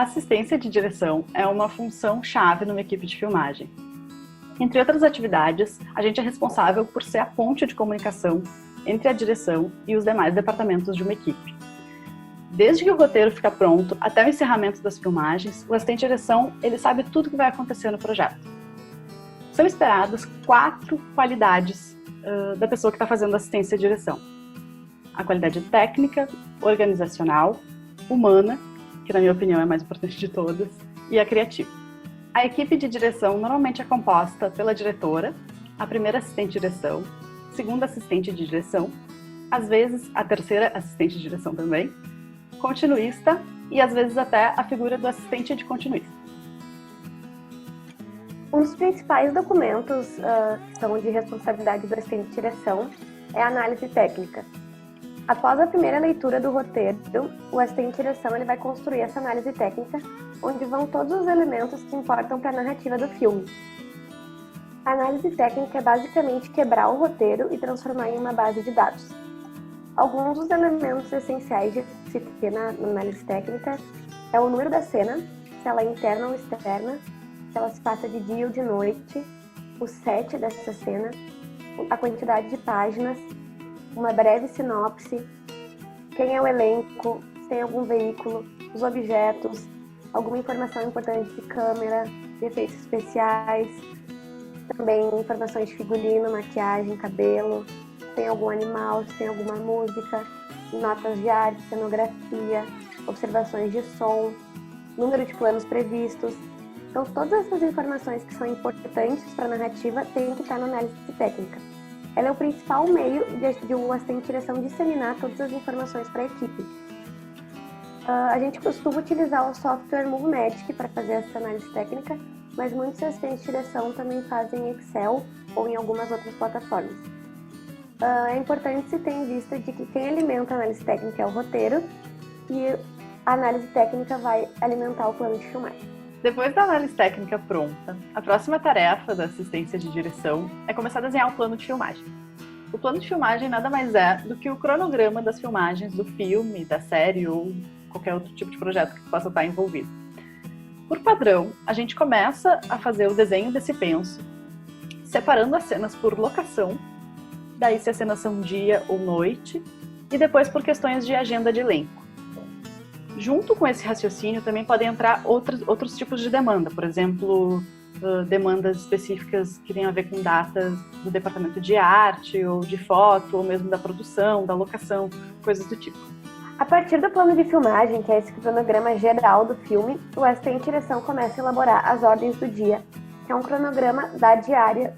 assistência de direção é uma função-chave numa equipe de filmagem. Entre outras atividades, a gente é responsável por ser a ponte de comunicação entre a direção e os demais departamentos de uma equipe. Desde que o roteiro fica pronto até o encerramento das filmagens, o assistente de direção ele sabe tudo o que vai acontecer no projeto. São esperadas 4 qualidades da pessoa que está fazendo assistência de direção. A qualidade técnica, organizacional, humana, que na minha opinião é a mais importante de todas, e a criativa. A equipe de direção normalmente é composta pela diretora, a primeira assistente de direção, segunda assistente de direção, às vezes a terceira assistente de direção também, continuista e às vezes até a figura do assistente de continuista. Um dos principais documentos que são de responsabilidade do assistente de direção é a análise técnica. Após a primeira leitura do roteiro, o assistente de direção ele vai construir essa análise técnica, onde vão todos os elementos que importam para a narrativa do filme. A análise técnica é basicamente quebrar o roteiro e transformar em uma base de dados. Alguns dos elementos essenciais de se ter na análise técnica é o número da cena, se ela é interna ou externa, se ela se passa de dia ou de noite, o set dessa cena, a quantidade de páginas, uma breve sinopse, quem é o elenco, se tem algum veículo, os objetos, alguma informação importante de câmera, de efeitos especiais, também informações de figurino, maquiagem, cabelo, se tem algum animal, se tem alguma música, notas de arte, cenografia, observações de som, número de planos previstos. Então, todas essas informações que são importantes para a narrativa têm que estar na análise técnica. Ela é o principal meio de um assistente de direção disseminar todas as informações para a equipe. A gente costuma utilizar o software Moviemagic para fazer essa análise técnica, mas muitos assistentes de direção também fazem em Excel ou em algumas outras plataformas. É importante se ter em vista de que quem alimenta a análise técnica é o roteiro e a análise técnica vai alimentar o plano de filmagem. Depois da análise técnica pronta, a próxima tarefa da assistência de direção é começar a desenhar o plano de filmagem. O plano de filmagem nada mais é do que o cronograma das filmagens do filme, da série ou qualquer outro tipo de projeto que possa estar envolvido. Por padrão, a gente começa a fazer o desenho desse penso, separando as cenas por locação, daí se as cenas são dia ou noite, e depois por questões de agenda de elenco. Junto com esse raciocínio também podem entrar outros tipos de demanda, por exemplo, demandas específicas que têm a ver com datas do departamento de arte ou de foto, ou mesmo da produção, da locação, coisas do tipo. A partir do plano de filmagem, que é esse cronograma geral do filme, o assistente de direção começa a elaborar as ordens do dia, que é um cronograma da diária.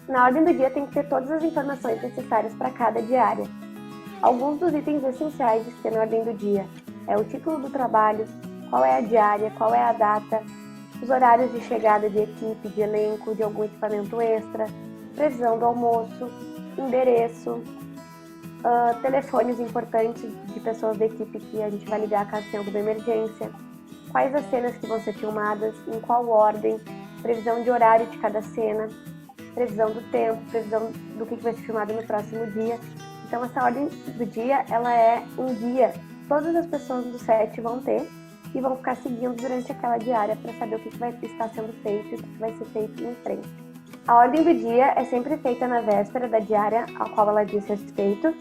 Na ordem do dia tem que ter todas as informações necessárias para cada diária. Alguns dos itens essenciais de ter na ordem do dia é o título do trabalho, qual é a diária, qual é a data, os horários de chegada de equipe, de elenco, de algum equipamento extra, previsão do almoço, endereço, telefones importantes de pessoas da equipe que a gente vai ligar caso tenha alguma emergência, quais as cenas que vão ser filmadas, em qual ordem, previsão de horário de cada cena, previsão do tempo, previsão do que vai ser filmado no próximo dia. Então essa ordem do dia, ela é um guia. Todas as pessoas do set vão ter e vão ficar seguindo durante aquela diária para saber o que vai estar sendo feito e o que vai ser feito em frente. A ordem do dia é sempre feita na véspera da diária ao qual ela diz respeito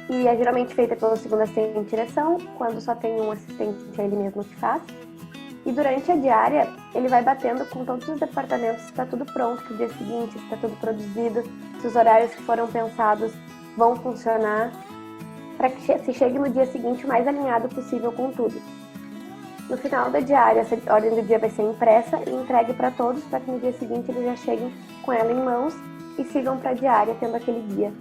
e é geralmente feita pelo segundo assistente de direção, quando só tem um assistente, é ele mesmo que faz. E durante a diária, ele vai batendo com todos os departamentos se está tudo pronto para o dia seguinte, se está tudo produzido, se os horários que foram pensados vão funcionar, para que se chegue no dia seguinte o mais alinhado possível com tudo. No final da diária, essa ordem do dia vai ser impressa e entregue para todos, para que no dia seguinte eles já cheguem com ela em mãos e sigam para a diária tendo aquele guia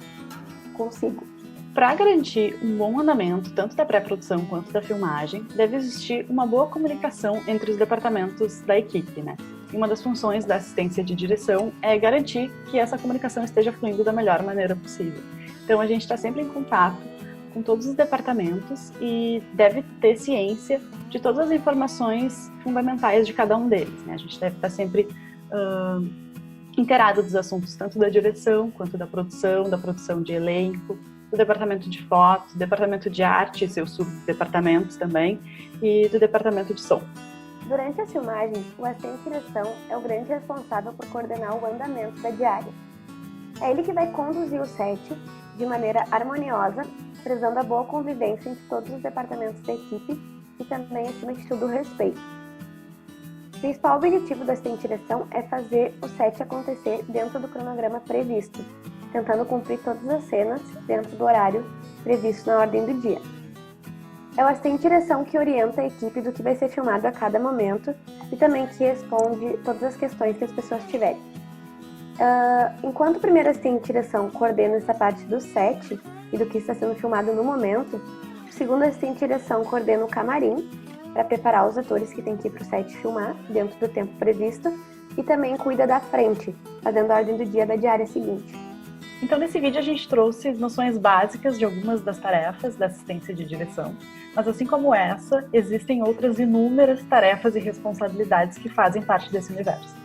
consigo. Para garantir um bom andamento, tanto da pré-produção quanto da filmagem, deve existir uma boa comunicação entre os departamentos da equipe, né? E uma das funções da assistência de direção é garantir que essa comunicação esteja fluindo da melhor maneira possível. Então a gente está sempre em contato com todos os departamentos e deve ter ciência de todas as informações fundamentais de cada um deles, né? A gente deve estar sempre inteirado dos assuntos tanto da direção quanto da produção de elenco, do departamento de foto, do departamento de arte e seus subdepartamentos também, e do departamento de som. Durante as filmagens, o assistente de direção é o grande responsável por coordenar o andamento da diária. É ele que vai conduzir o set de maneira harmoniosa, prezando a boa convivência entre todos os departamentos da equipe e também, acima de tudo, o respeito. O principal objetivo do assistente de direção é fazer o set acontecer dentro do cronograma previsto, tentando cumprir todas as cenas dentro do horário previsto na ordem do dia. É o assistente de direção que orienta a equipe do que vai ser filmado a cada momento e também que responde todas as questões que as pessoas tiverem. Enquanto o primeiro assistente de direção coordena essa parte do set e do que está sendo filmado no momento, o segundo assistente de direção coordena o camarim para preparar os atores que têm que ir para o set filmar dentro do tempo previsto e também cuida da frente, fazendo a ordem do dia da diária seguinte. Então, nesse vídeo a gente trouxe noções básicas de algumas das tarefas da assistência de direção, mas assim como essa, existem outras inúmeras tarefas e responsabilidades que fazem parte desse universo.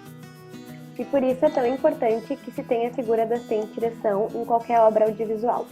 E por isso é tão importante que se tenha a figura da assistente de direção em qualquer obra audiovisual.